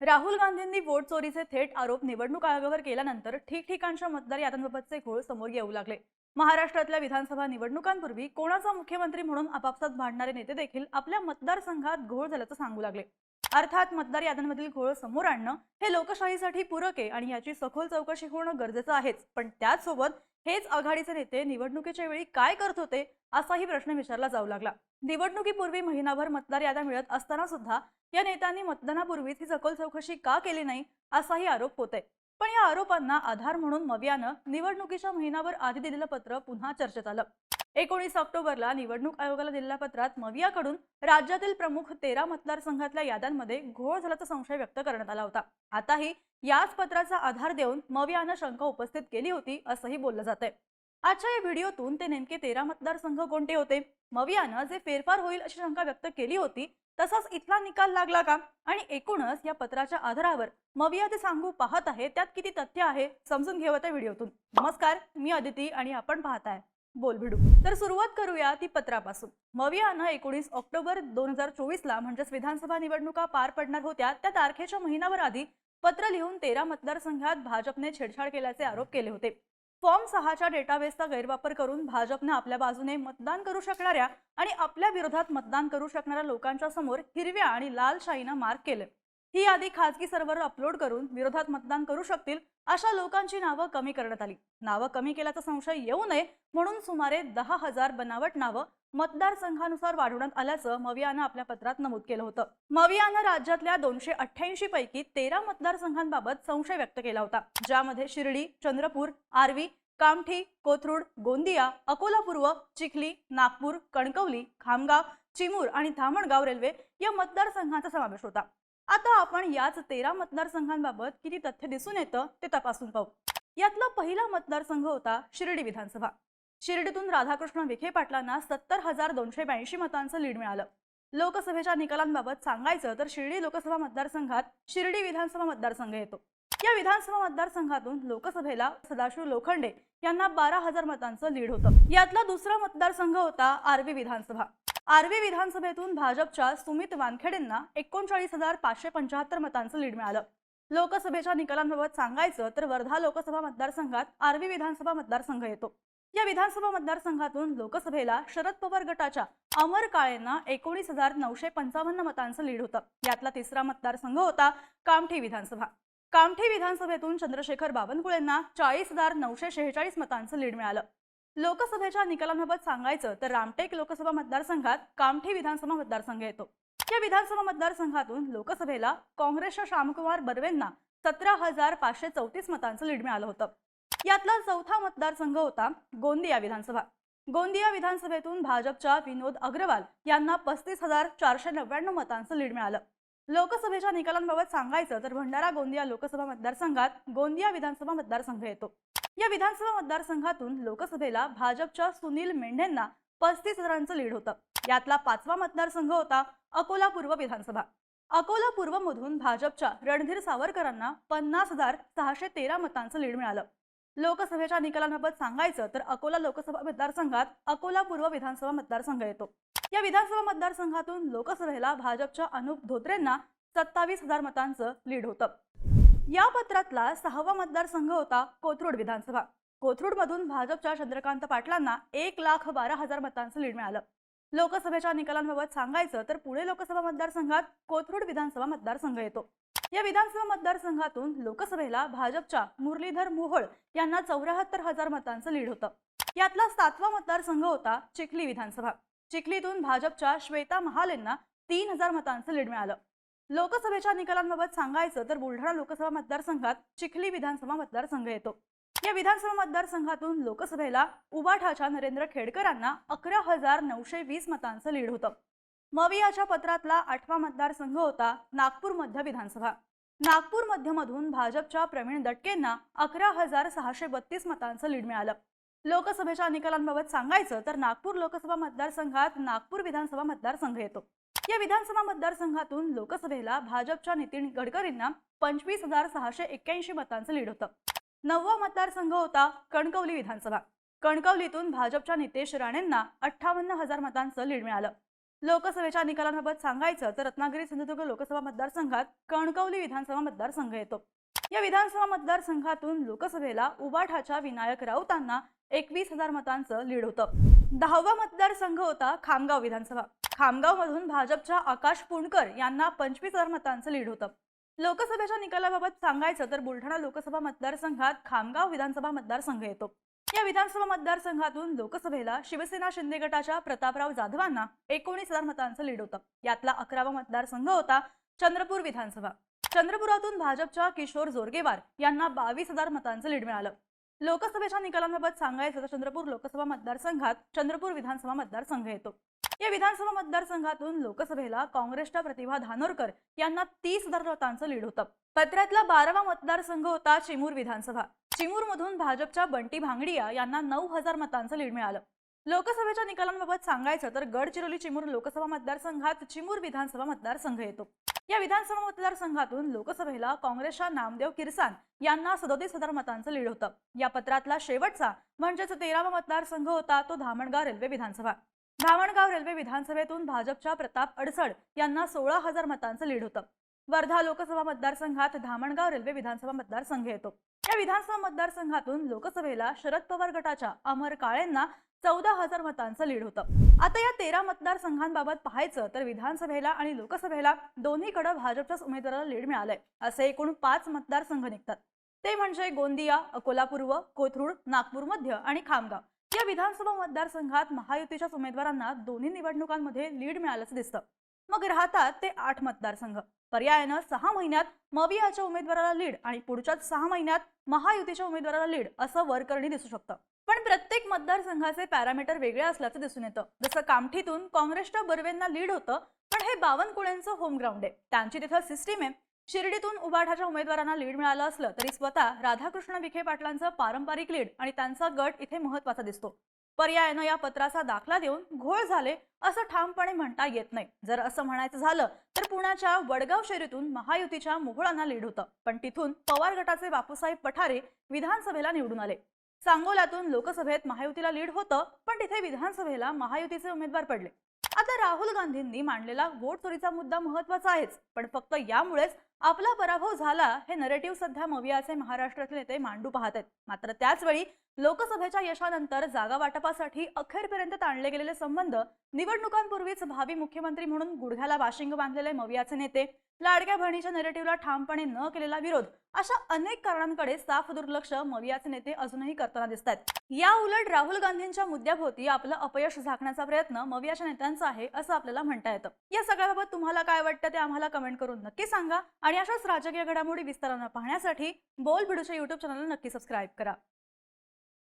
राहुल गांधींनी वोट चोरीचे थेट आरोप निवडणूक आयोगावर केल्यानंतर ठिकठिकाणच्या मतदार याद्यांबाबतचे घोळ समोर येऊ लागले। महाराष्ट्रातल्या विधानसभा निवडणुकांपूर्वी कोणाचा मुख्यमंत्री म्हणून आपापसात भांडणारे नेते देखील आपल्या मतदारसंघात घोळ झाल्याचं सांगू लागले। अर्थात मतदार याद्यांमधील घोळ समोर आणणं हे लोकशाहीसाठी पूरक आहे आणि याची सखोल चौकशी होणं गरजेचं आहेच, पण त्याचसोबत हेच आघाडीचे नेते निवडणुकीच्या वेळी काय करत होते असाही प्रश्न विचारला जाऊ लागला। निवडणुकीपूर्वी महिनाभर मतदार याद्या मिळत असताना सुद्धा या नेत्यांनी मतदानापूर्वीच ही सखोल चौकशी का केली नाही असाही आरोप होतोय। पण या आरोपांना आधार म्हणून मवियानं निवडणुकीच्या महिनाभर आधी दिलेलं पत्र पुन्हा चर्चेत आलं। 19 ऑक्टोबरला निवडणूक आयोगाला दिलेल्या पत्रात मवियाकडून राज्यातील प्रमुख 13 मतदारसंघातल्या याद्यांमध्ये घोळ झाल्याचा संशय व्यक्त करण्यात आला होता। आताही याच पत्राचा आधार देऊन मवियानं शंका उपस्थित केली होती असंही बोललं जातंय। आजच्या या व्हिडिओतून ते नेमके 13 मतदारसंघ कोणते होते, मवियानं जे फेरफार होईल अशी शंका व्यक्त केली होती तसाच इथला निकाल लागला का, आणि एकूणच या पत्राच्या आधारावर मविया ते सांगू पाहत आहे त्यात किती तथ्य आहे समजून घेऊया त्या व्हिडिओतून। नमस्कार, मी अदिती आणि आपण पाहताय बोलबिडू। तर सुरुवात करूया ती पत्रापासून। मवियानं 19 ऑक्टोबर 2024 ला म्हणजेच विधानसभा निवडणुका पार पडणार होत्या त्या तारखेच्या महिनाभर आधी पत्र लिहून 13 मतदारसंघात भाजपने छेडछाड केल्याचे आरोप केले होते। फॉर्म 6 च्या डेटाबेसचा गैरवापर करून भाजपने आपल्या बाजूने मतदान करू शकणाऱ्या आणि आपल्या विरोधात मतदान करू शकणाऱ्या लोकांच्या समोर हिरव्या आणि लाल शाईनं मार्क केले। ही यादी खासगी सर्व्हरवर अपलोड करून विरोधात मतदान करू शकतील अशा लोकांची नावं कमी करण्यात आली। नावं कमी केल्याचा संशय येऊ नये म्हणून सुमारे 10,000 बनावट नावं मतदारसंघानुसार वाढवण्यात आल्याचं मवियानं आपल्या पत्रात नमूद केलं होतं। मवियानं राज्यातल्या 288 पैकी 13 मतदारसंघांबाबत संशय व्यक्त केला होता, ज्यामध्ये शिर्डी, चंद्रपूर, आर्वी, कामठी, कोथरूड, गोंदिया, अकोला पूर्व, चिखली, नागपूर, कणकवली, खामगाव, चिमूर आणि धामणगाव रेल्वे या मतदारसंघांचा समावेश होता। आता आपण याच 13 मतदारसंघांबाबत किती तथ्य दिसून येतं ते तपासून पाहू। यातला पहिला मतदारसंघ होता शिर्डी विधानसभा। शिर्डीतून राधाकृष्ण विखे पाटलांना 70,282 मतांचं लीड मिळालं। लोकसभेच्या निकालांबाबत सांगायचं तर शिर्डी लोकसभा मतदारसंघात शिर्डी विधानसभा मतदारसंघ येतो। या विधानसभा मतदारसंघातून लोकसभेला सदाशिव लोखंडे यांना 12,000 मतांचं लीड होतं। यातला दुसरा मतदारसंघ होता आर्वी विधानसभा। आर्वी विधानसभेतून भाजपच्या सुमित वानखेडेंना 39,575 मतांचं लीड मिळालं। लोकसभेच्या निकालांबाबत सांगायचं तर वर्धा लोकसभा मतदारसंघात आर्वी विधानसभा मतदारसंघ येतो। या विधानसभा मतदारसंघातून लोकसभेला शरद पवार गटाच्या अमर काळेंना 19,955 मतांचं लीड होतं। यातला तिसरा मतदारसंघ होता कामठी विधानसभा। कामठी विधानसभेतून चंद्रशेखर बावनकुळेंना 40,946 मतांचं लीड मिळालं। लोकसभेच्या निकालांबाबत सांगायचं तर रामटेक लोकसभा मतदारसंघात कामठी विधानसभा मतदारसंघ येतो। या विधानसभा मतदारसंघातून लोकसभेला काँग्रेसच्या श्यामकुमार बर्वेंना 17,534 मतांचं लीड मिळालं होतं। यातला चौथा मतदारसंघ होता गोंदिया विधानसभा। गोंदिया विधानसभेतून भाजपच्या विनोद अग्रवाल यांना 35,499 मतांचं लीड मिळालं। लोकसभेच्या निकालांबाबत सांगायचं तर भंडारा गोंदिया लोकसभा मतदारसंघात गोंदिया विधानसभा मतदारसंघ येतो। या विधानसभा मतदारसंघातून लोकसभेला भाजपच्या सुनील मेंढेंना 35,000चं लीड होतं। यातला पाचवा मतदारसंघ होता अकोला पूर्व विधानसभा। अकोला पूर्व मधून भाजपच्या रणधीर सावरकरांना 50,613 मतांचं लीड मिळालं। लोकसभेच्या निकालांबाबत सांगायचं तर अकोला लोकसभा मतदारसंघात अकोला पूर्व विधानसभा मतदारसंघ येतो। या विधानसभा मतदारसंघातून लोकसभेला भाजपच्या अनुप धोत्रेंना 27,000 मतांचं लीड होतं। या पत्रातला 6वा मतदारसंघ होता कोथरूड विधानसभा। कोथरूड मधून भाजपच्या चंद्रकांत पाटलांना 1,12,000 मतांचं लीड मिळालं। लोकसभेच्या निकालांबाबत सांगायचं तर पुणे लोकसभा मतदारसंघात कोथरूड विधानसभा मतदारसंघ येतो। या विधानसभा मतदारसंघातून लोकसभेला भाजपच्या मुरलीधर मोहोळ यांना 74,000 मतांचं लीड होतं। यातला 7वा मतदारसंघ होता चिखली विधानसभा। चिखलीतून भाजपच्या श्वेता महालेंना 3,000 मतांचं लीड मिळालं। लोकसभेच्या निकालांबाबत सांगायचं तर बुलढाणा लोकसभा मतदारसंघात चिखली विधानसभा मतदारसंघ येतो। या विधानसभा मतदारसंघातून लोकसभेला उबाठाच्या नरेंद्र खेडकरांना 11,920 मतांचं लीड होतं। मवियाच्या पत्रातला 8वा मतदारसंघ होता नागपूर मध्य विधानसभा। नागपूर मध्यमधून भाजपच्या प्रवीण दटकेंना 11,632 मतांचं लीड मिळालं। लोकसभेच्या निकालांबाबत सांगायचं तर नागपूर लोकसभा मतदारसंघात नागपूर विधानसभा मतदारसंघ येतो। या विधानसभा मतदारसंघातून लोकसभेला भाजपच्या नितीन गडकरींना 25,681 मतांचं लीड होतं। 9वा मतदारसंघ होता कणकवली विधानसभा। कणकवलीतून भाजपच्या नितेश राणेंना 58,000 मतांचं लीड मिळालं। लोकसभेच्या निकालांबाबत सांगायचं तर रत्नागिरी सिंधुदुर्ग लोकसभा मतदारसंघात कणकवली विधानसभा मतदारसंघ येतो। या विधानसभा मतदारसंघातून लोकसभेला उबाठाच्या विनायक राऊतांना 21,000 मतांचं लीड होतं। 10वा मतदारसंघ होता खामगाव विधानसभा। खामगावमधून भाजपच्या आकाश पुणकर यांना 25,000 मतांचं लीड होतं। लोकसभेच्या निकालाबाबत सांगायचं तर बुलढाणा लोकसभा मतदारसंघात खामगाव विधानसभा मतदारसंघ येतो। या विधानसभा मतदारसंघातून लोकसभेला शिवसेना शिंदे गटाच्या प्रतापराव जाधवांना 19,000 मतांचं लीड होतं। यातला 11वा मतदारसंघ होता चंद्रपूर विधानसभा। चंद्रपुरातून भाजपच्या किशोर जोरगेवार यांना 22,000 मतांचं लीड मिळालं। लोकसभेच्या निकालांबाबत सांगायचं तर चंद्रपूर लोकसभा मतदारसंघात चंद्रपूर विधानसभा मतदारसंघ येतो। या विधानसभा मतदारसंघातून लोकसभेला काँग्रेसच्या प्रतिभा धानोरकर यांना 30,000 मतांचं लीड होतं। पत्र्यातला 12वा मतदारसंघ होता चिमूर विधानसभा। चिमूरमधून भाजपच्या बंटी भांगडिया यांना 9,000 मतांचं लीड मिळालं। लोकसभेच्या निकालांबाबत सांगायचं तर गडचिरोली चिमूर लोकसभा मतदारसंघात चिमूर विधानसभा मतदारसंघ येतो। या विधानसभा मतदारसंघातून लोकसभेला काँग्रेसच्या नामदेव किरसान यांना 37,000 मतांचं लीड होतं। या पत्रातला शेवटचा म्हणजेच 13वा मतदारसंघ होता तो धामणगाव रेल्वे विधानसभा। धामणगाव रेल्वे विधानसभेतून भाजपच्या प्रताप अडसड यांना 16,000 मतांचं लीड होतं। वर्धा लोकसभा मतदारसंघात धामणगाव रेल्वे विधानसभा मतदारसंघ येतो। या विधानसभा मतदारसंघातून लोकसभेला शरद पवार गटाच्या अमर काळेंना 14,000 मतांचं लीड होतं। आता या 13 मतदारसंघांबाबत पाहायचं तर विधानसभेला आणि लोकसभेला दोन्हीकडे भाजपच्याच उमेदवाराला लीड मिळालंय। असे एकूण 5 मतदारसंघ निघतात, ते म्हणजे गोंदिया, अकोला पूर्व, कोथरूड, नागपूर मध्य आणि खामगाव। या विधानसभा मतदारसंघात महायुतीच्याच उमेदवारांना दोन्ही निवडणुकांमध्ये लीड मिळाल्याचं दिसतं। मग राहतात ते 8 मतदारसंघ। पर्यायानं 6 महिन्यात मवियाच्या उमेदवाराला लीड आणि पुढच्याच 6 महिन्यात महायुतीच्या उमेदवाराला लीड असं वरकरणी दिसू शकतं। पण प्रत्येक मतदारसंघाचे पॅरामीटर वेगळे असल्याचं दिसून येतं। जसं कामठीतून काँग्रेसच्या बर्वेंना लीड होतं, पण हे बावनकुळेंचं होम ग्राउंड आहे, त्यांची तिथं सिस्टीम आहे। शिर्डीतून उबाठाच्या उमेदवारांना लीड मिळालं असलं तरी स्वतः राधाकृष्ण विखे पाटलांचं पारंपरिक लीड आणि त्यांचा गट इथे महत्त्वाचा दिसतो। पर्यायानं या पत्राचा दाखला देऊन घोळ झाले असं ठामपणे म्हणता येत नाही। जर असं म्हणायचं झालं तर पुण्याच्या वडगाव शहरीतून महायुतीच्या मोहोळांना लीड होतं, पण तिथून पवार गटाचे बापूसाहेब पठारे विधानसभेला निवडून आले। सांगोल्यातून लोकसभेत महायुतीला लीड होतं, पण तिथे विधानसभेला महायुतीचे उमेदवार पडले। आता राहुल गांधींनी मांडलेला वोट चोरीचा मुद्दा महत्त्वाचा आहेच, पण फक्त यामुळेच आपला पराभव झाला हे नरेटिव्ह सध्या मवियाचे महाराष्ट्रातील नेते मांडू पाहत आहेत। मात्र त्याच वेळी लोकसभेच्या यशानंतर जागा वाटपासाठी अखेरपर्यंत ताणले गेलेले संबंध, निवडणुकांपूर्वीच भावी मुख्यमंत्री म्हणून गुडघ्याला वाशिंग बांधलेले मवियाचे नेते, लाडक्या बहिणीच्या नरेटिव्हला ठामपणे न केलेला विरोध, अशा अनेक कारणांकडे साफ दुर्लक्ष मवियाचे नेते अजूनही करताना दिसतात। या उलट राहुल गांधींच्या मुद्द्याभोवती आपलं अपयश झाकण्याचा प्रयत्न मवियाच्या नेत्यांचा आहे असं आपल्याला म्हणता येतं। या सगळ्याबाबत तुम्हाला काय वाटतं ते आम्हाला कमेंट करून नक्की सांगा आणि अशाच राजकीय घडामोडी विस्ताराने पाहण्यासाठी बोल भिडूच्या YouTube चॅनलला नक्की सबस्क्राइब करा।